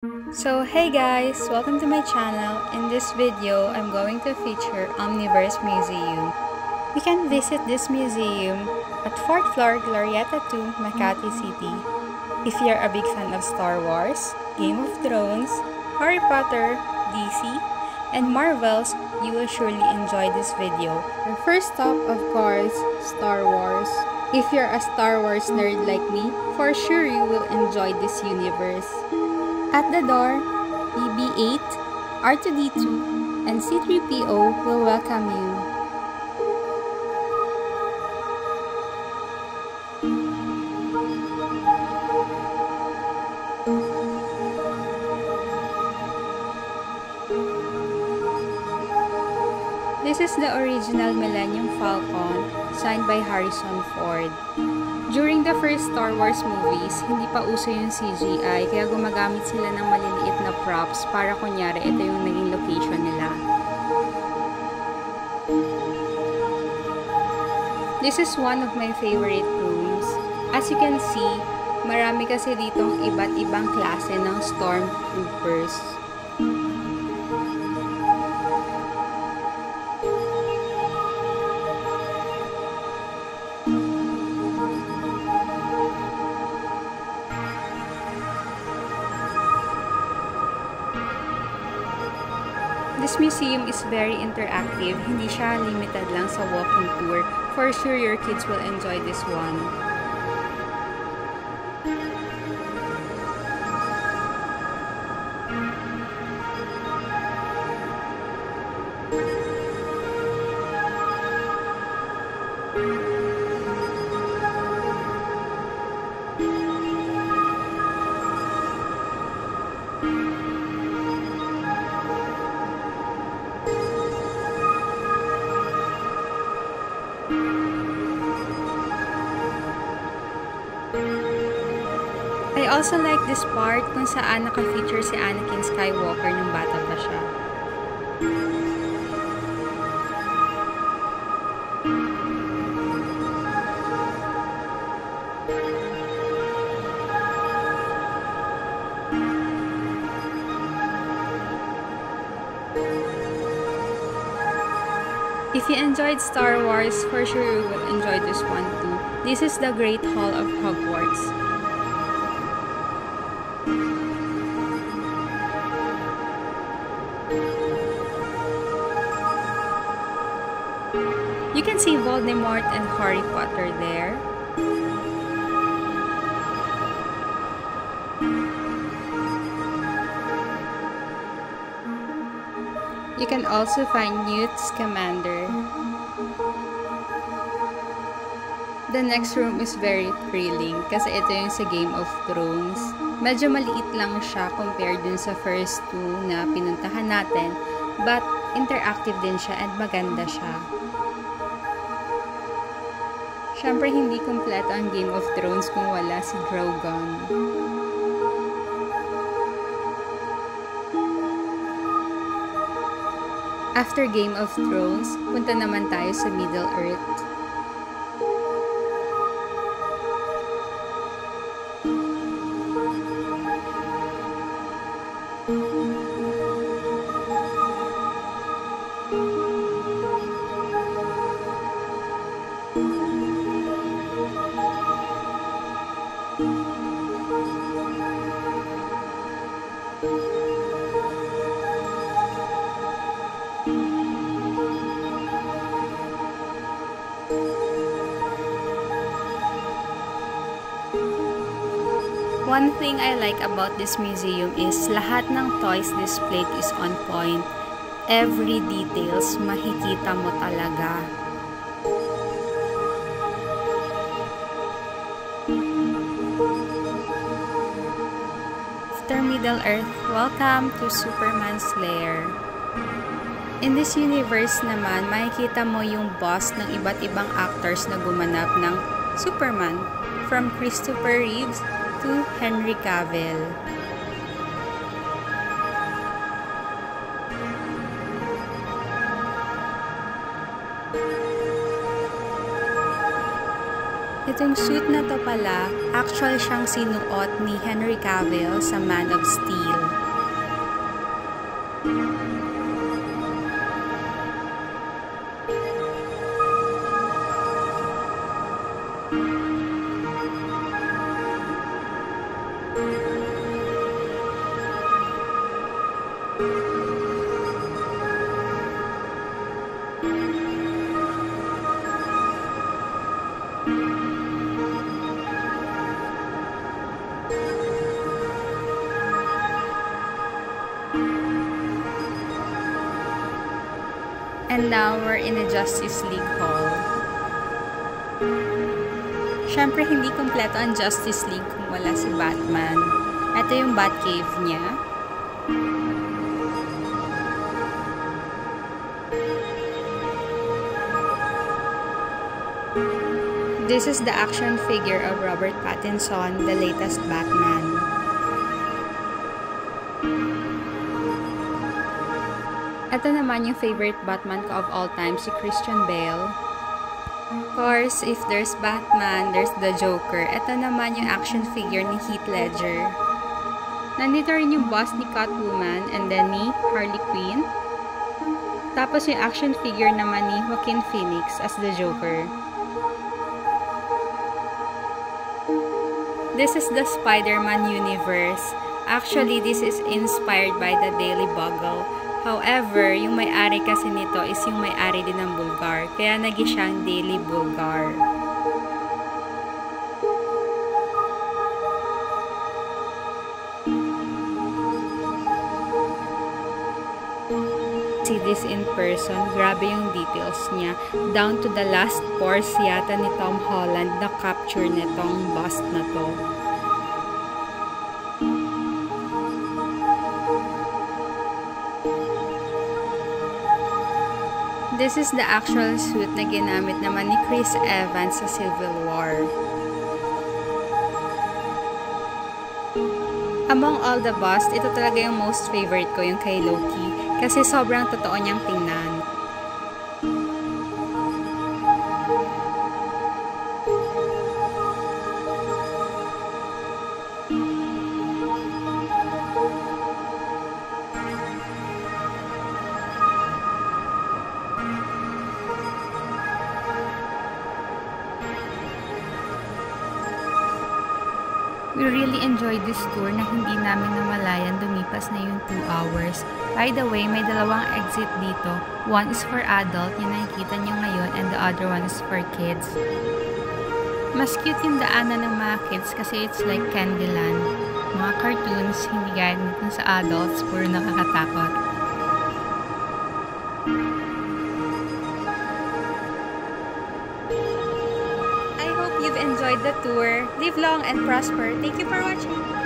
So hey guys, welcome to my channel. In this video, I'm going to feature Omniverse Museum. You can visit this museum at 4th floor, Glorieta 2, Makati City. If you're a big fan of Star Wars, Game of Thrones, Harry Potter, DC, and Marvels, you will surely enjoy this video. Our first stop, of course, Star Wars. If you're a Star Wars nerd like me, for sure you will enjoy this universe. At the door, BB-8, R2-D2, and C-3PO will welcome you. This is the original Millennium Falcon, signed by Harrison Ford. During the first Star Wars movies, hindi pa uso yung CGI, kaya gumagamit sila ng maliliit na props para kunyari ito yung naging location nila. This is one of my favorite rooms. As you can see, marami kasi ditong iba't ibang klase ng stormtroopers. This museum is very interactive, hindi siya limited lang sa walking tour. For sure, your kids will enjoy this one. I also like this part kung saan naka-feature si Anakin Skywalker nung bata pa siya. If you enjoyed Star Wars, for sure you will enjoy this one too. This is the Great Hall of Hogwarts. You can see Voldemort and Harry Potter there. You can also find Newt Scamander. The next room is very thrilling kasi ito yung sa Game of Thrones. Medyo maliit lang siya compared dun sa first two na pinuntahan natin, but interactive din siya and maganda siya. Siyempre, hindi kumpleto ang Game of Thrones kung wala si Drogon. After Game of Thrones, punta naman tayo sa Middle-earth. One thing I like about this museum is lahat ng toys displayed is on point. Every details makikita mo talaga. After Middle-earth, welcome to Superman's lair. In this universe naman, makikita mo yung boss ng iba't ibang actors na gumanap ng Superman, from Christopher Reeves to Henry Cavill. Itong suit na to pala, actual siyang sinuot ni Henry Cavill sa Man of Steel. And now, we're in the Justice League Hall. Siyempre, hindi kompleto ang Justice League kung wala si Batman. Ito yung Batcave niya. This is the action figure of Robert Pattinson, the latest Batman. Ito naman yung favorite Batman ko of all time, si Christian Bale. Of course, if there's Batman, there's the Joker. Ito naman yung action figure ni Heath Ledger. Nandito rin yung boss ni Catwoman and then ni Harley Quinn. Tapos yung action figure naman ni Joaquin Phoenix as the Joker. This is the Spider-Man universe. Actually, this is inspired by the Daily Bugle. However, yung may-ari kasi nito is yung may-ari din ng Bulgar. Kaya naging siyang Daily Bulgar. See this in person. Grabe yung details niya. Down to the last pores yata ni Tom Holland na capture nitong bust na to. This is the actual suit na ginamit naman ni Chris Evans sa Civil War. Among all the busts, ito talaga yung most favorite ko, yung kay Loki. Kasi sobrang totoo niyang tingnan. We really enjoyed this tour na hindi namin namalayan lumipas na yung 2 hours. By the way, may dalawang exit dito. One is for adult, yung nakikita nyo ngayon, and the other one is for kids. Mas cute yung daanan ng mga kids kasi it's like Candyland. Mga cartoons, hindi gaya nito sa adults, puro nakakatakot. You've enjoyed the tour. Live long and prosper. Thank you for watching.